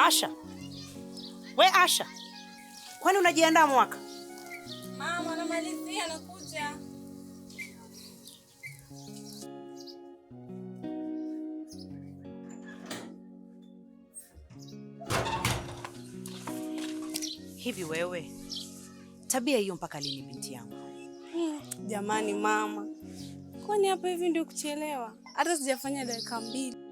Asha, we Asha, kwani unajiandaa mwaka? Mama, namalizia nakuja. Hivi wewe, tabia hiyo mpaka lini binti yangu? Jamani mama, kwani hapa hivi ndio kuchelewa? Hata sijafanya dakika 2.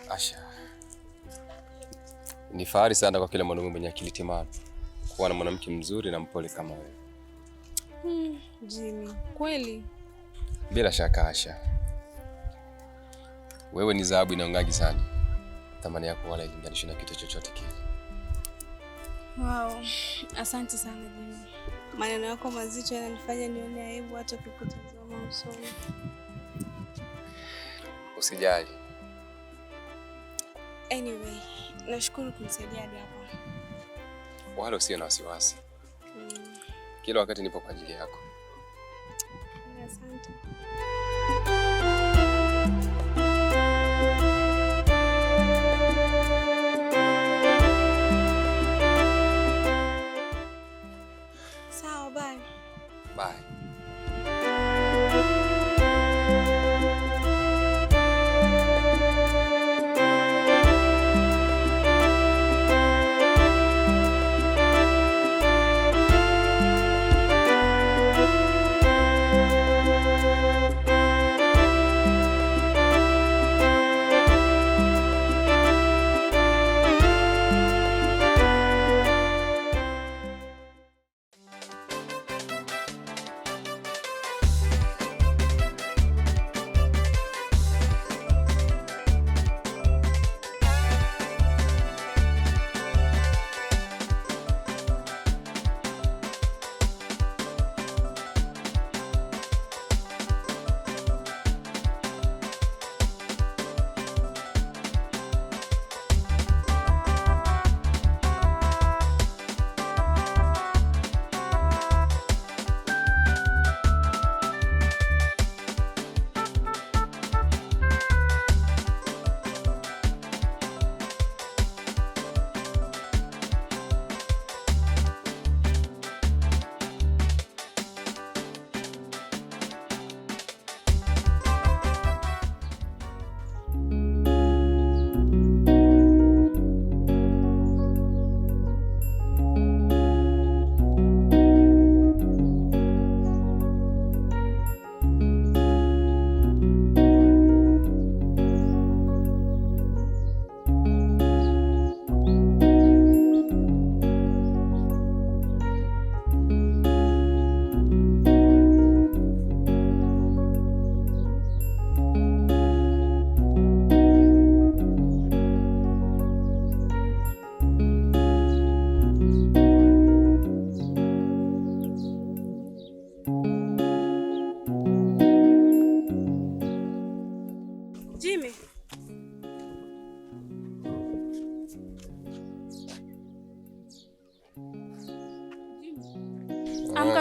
Asha, ni fahari sana kwa kila mwanaume mwenye akili timamu kuwa na mwanamke mzuri na mpole kama wewe. Jimmy, kweli? Bila shaka Asha, wewe ni dhahabu inaong'aa sana. Thamani yako wala ilinganishwi na kitu chochote kile. Wow, asante sana Jimmy. Maneno yako mazito yananifanya nione aibu hata kukutazama usoni. Usijali. Anyway, nashukuru kunisaidia hadi hapa. Wala usio na wasiwasi. Kila wakati nipo kwa ajili yako. Asante. Sawa, bye. Bye.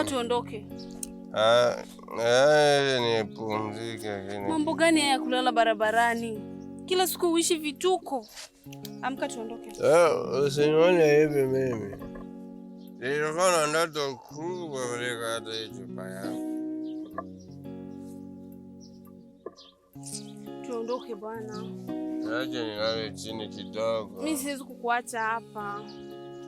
Amka tuondoke. Nipumzike. Mambo gani haya kulala barabarani? Kila siku uishi vituko. Amka tuondoke. Usinione hivi mimi. Nilikuwa na ndoto kubwa kuliko hata hii chupa yangu. Tuondoke bwana. Acha nilale chini kidogo. Mimi siwezi kukuacha hapa.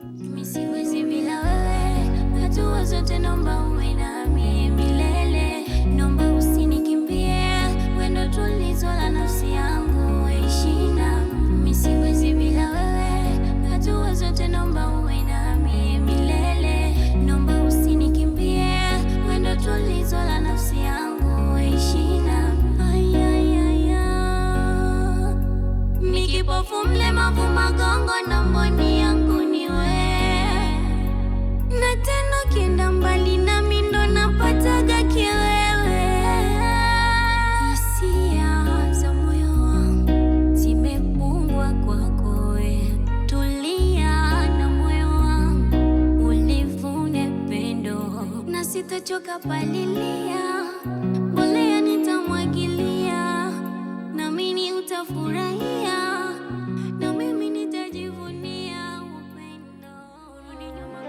Mimi siwezi bila wewe. Hatua zote naomba uwe nami milele. Naomba usinikimbie. Wewe ndo tulizo la nafsi yangu, ishi nami. Mimi siwezi bila wewe. Hatua zote naomba uwe nami milele. Naomba usinikimbie. Wewe ndo tulizo la nafsi yangu, ishi nami. Nikipofu mlemavu magongo na mboni yangu ni wewe. Na tena ukienda mbali nami ndo napataga kiwewe. Hisia za moyo wangu zimefungwa kwako wewe. Tulia na moyo wangu ulivune pendo. Na sitachoka palilia. Mbolea nitamwagilia. Na mimi utafurahia. Na mimi nitajivunia upendo. Rudi nyuma.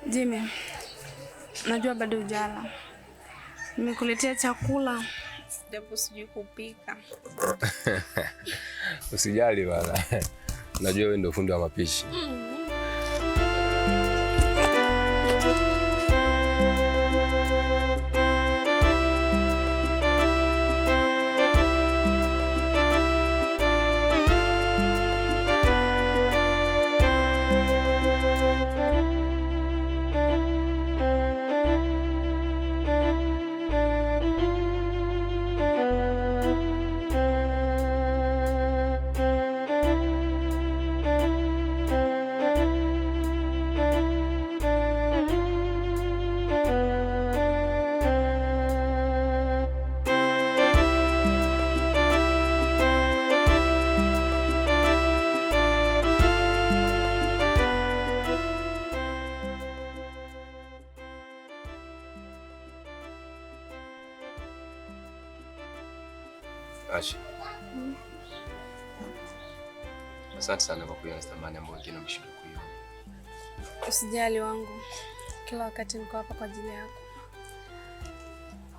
Jimmy, najua bado hujala. Nimekuletea chakula japo sijui kupika. Usijali bana. Najua wewe ndio fundi wa mapishi. Asha. Asante sana kwa kuiona thamani ambayo wengine wameshindwa kuiona. Usijali wangu. Kila wakati niko hapa kwa ajili yako.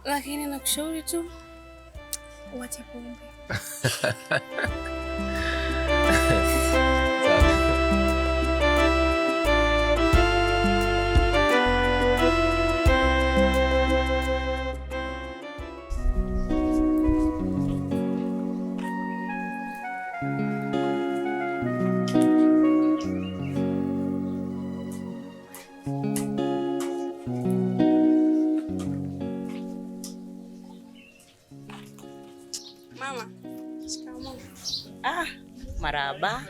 Lakini nakushauri tu uache pombe. Mama, shikamoo. Marahaba.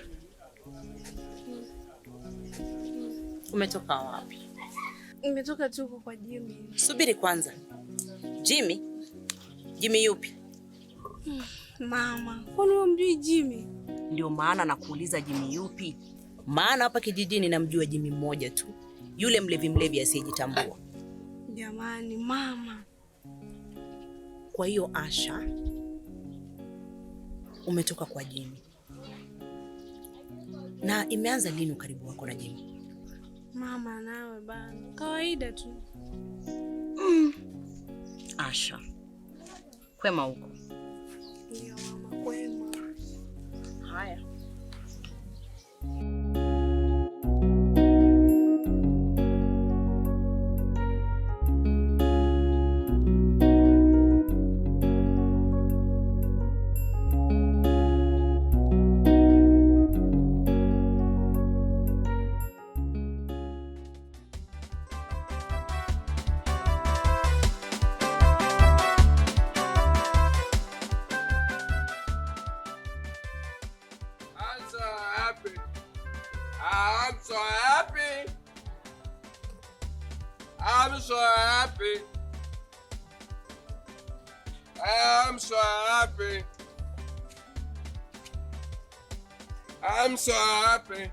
Umetoka wapi? Nimetoka tu kwa Jimmy. Subiri kwanza. Jimmy? Jimmy yupi? Mama, kwani unamjui Jimmy? Ndio maana nakuuliza Jimmy yupi? Maana hapa kijijini namjua Jimmy mmoja tu. Yule mlevi asiyejitambua. Jamani, mama. Kwa hiyo Asha, umetoka kwa Jimmy. Na imeanza lini ukaribu wako na Jimmy? Mama nawe bana. Kawaida tu. Asha. Kwema huko. Ndio mama, kwema. Haya. I'm so happy. I'm so happy.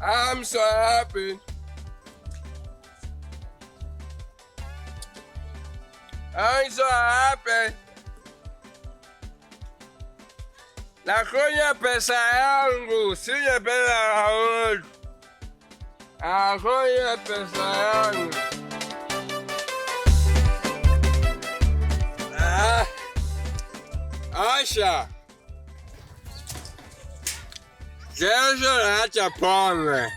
I'm so happy. I'm so happy. Nakunya pesa yangu, sina pesa yangu. Nakunya pesa yangu. Asha. Kesho naacha pombe.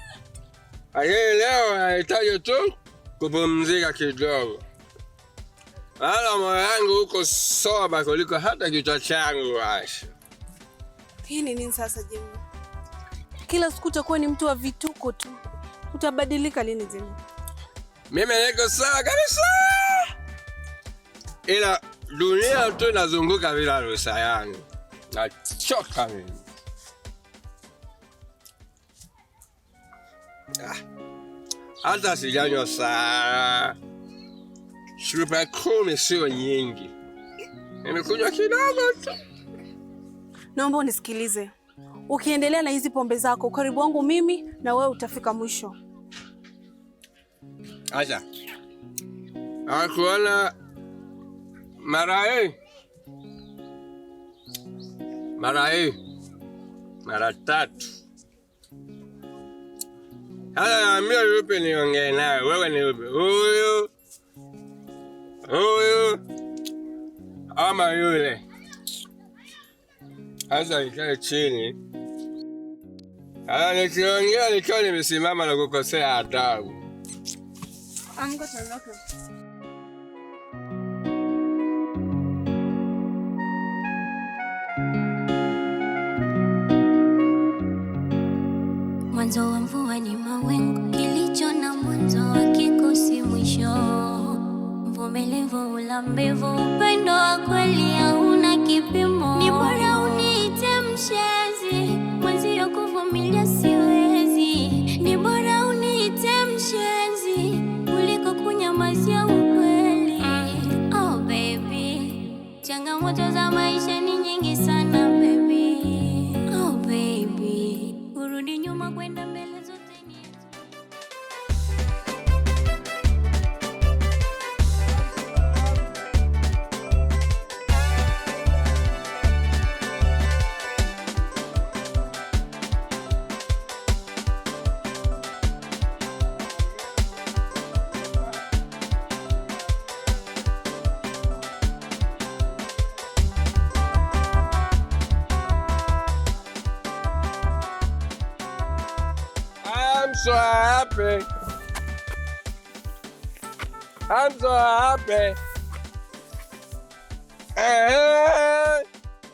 Lakini leo nahitaji tu kupumzika kidogo. Wala moyo wangu uko soba kuliko hata kichwa changu Asha. Hii ni nini sasa Jimmy? Kila siku utakuwa ni mtu wa vituko tu. Utabadilika lini Jimmy? Mimi niko sawa kabisa. Ila dunia tu inazunguka bila ruhusa yangu. Nachoka mimi. Hata sijanywa sana. Chupa 10 sio nyingi. Nimekunywa kidogo tu. Naomba unisikilize. Ukiendelea na hizi pombe zako, karibu wangu mimi na wewe utafika mwisho. Acha. Akuona mara 3. Hata naambia yupi niongee naye, wewe ni yupi? Huyu ama yule? Sasa ikae chini. Nikiongea nikiwa nimesimama na kukosea adabu. Mwanzo wa mvua ni mawingu, kilicho na mwanzo hakikosi mwisho. Mvumilivu hula mbivu, upendo wa kweli hauna kipimo. Ni bora uniite mshenzi, mwenzio kuvumilia siwezi. Ni bora uniite mshenzi kuliko kunyamazia ukweli. Oh baby, changamoto za maisha ni nyingi sana baby. Oh baby, kurudi nyuma kwenda mbele zote ni yetu. I'm so happy. I'm so happy.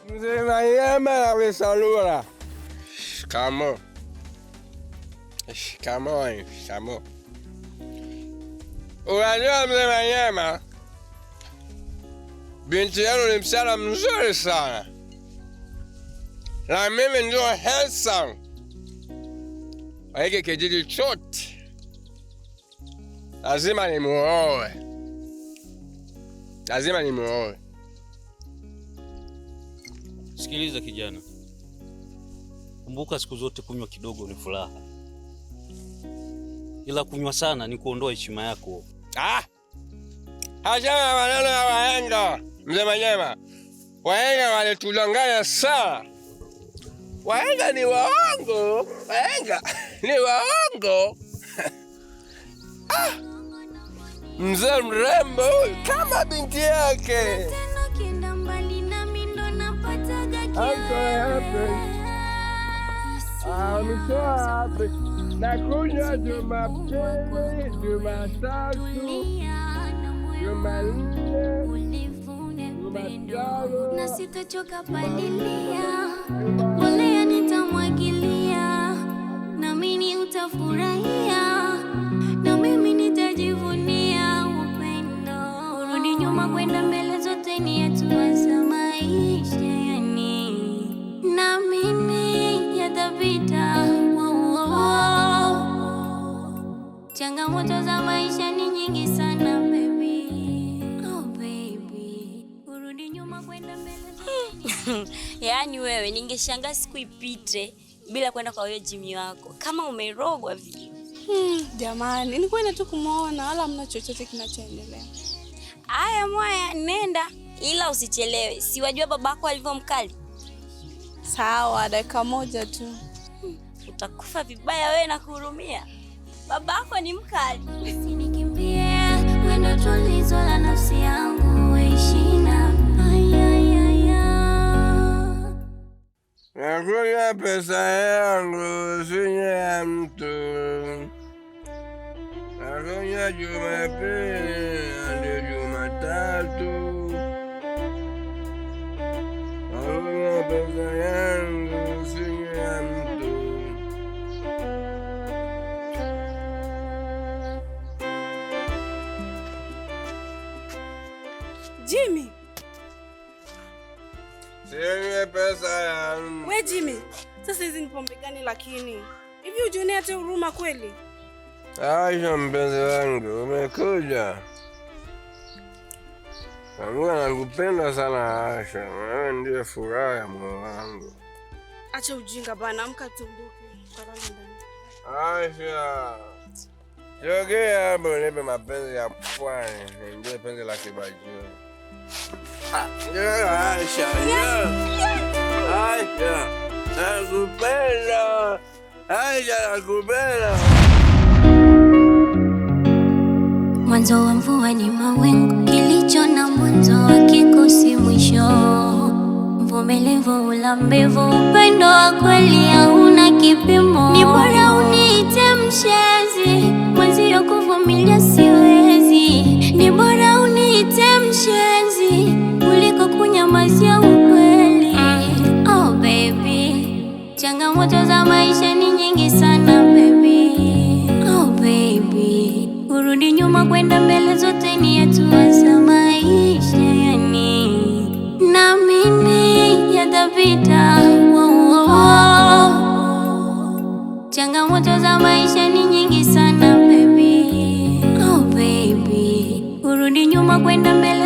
Mzee Mayema amesalura. Shikamo. Shikamo. Unajua Mzee Mayema, binti yenu ni msichana mzuri sana. Na mimi ndio handsome. Hiki kijiji chote lazima nimuoe. Sikiliza kijana, kumbuka siku zote kunywa kidogo ni furaha, ila kunywa sana ni kuondoa heshima yako. Hachana maneno ya wahenga Mzee Mayema. Wahenga walitudanganya sana. Wahenga ni waongo. Mzee mrembo kama binti yake. I'm so happy. Nakunywa Jumapili, Jumatatu, Jumanne, Jumatano. Na sitachoka palilia, mbolea nitamwagilia, na mimi utafurahia, na mimi nitajivunia upendo. Urudi nyuma kwenda mbele zote ni hatua za maisha yani, na mimi yatapita. Changamoto za maisha ni nyingi sana baby. Oh baby. Yaani wewe ningeshangaa siku ipite bila kwenda kwa huyo Jimmy wako. Kama umerogwa vile. Jamani, nilikuwa tu kumuona wala hamna chochote kinachoendelea. Aya mwaya, nenda ila usichelewe. Si wajua babako alivyomkali? Sawa, dakika moja tu. Utakufa vibaya wewe na kuhurumia. Babako ni mkali. Usinikimbie, wendo tulizo la nafsi yangu weishina. Nakuja pesa yangu sinye ya mtu. Nakuja Jumapili hadi Jumatatu. Nakuja pesa yangu sinye ya mtu. Jimmy. Sinye pesa yangu. We Jimmy, sasa hizi ni pombe gani lakini? Hivi hujionea hata huruma kweli? Aisha mpenzi wangu, umekuja. Mungu anakupenda sana Aisha. Wewe ndiye furaha ya moyo wangu. Acha ujinga bana, amka tumbuke. Karani ndani. Aisha. Jogea hapo nipe mapenzi ya pwani. Ndio penzi la kibajuni. Aisha. Aisha. Nakupenda. Aisha nakupenda. Mwanzo wa mvua ni mawingu, kilicho na mwanzo hakikosi mwisho. Mvumilivu hula mbivu, upendo wa kweli hauna kipimo. Ni bora uniite mshenzi, mwenzio kuvumilia siwezi. Ni bora uniite mshenzi, kuliko kunyamazia ukweli. Oh baby, changamoto za maisha ni nyingi sana baby. Oh baby, kurudi nyuma kwenda mbele zote ni hatua za maisha yani. Naamini yatapita. Changamoto za maisha ni nyingi sana baby. Oh baby, kurudi nyuma kwenda mbele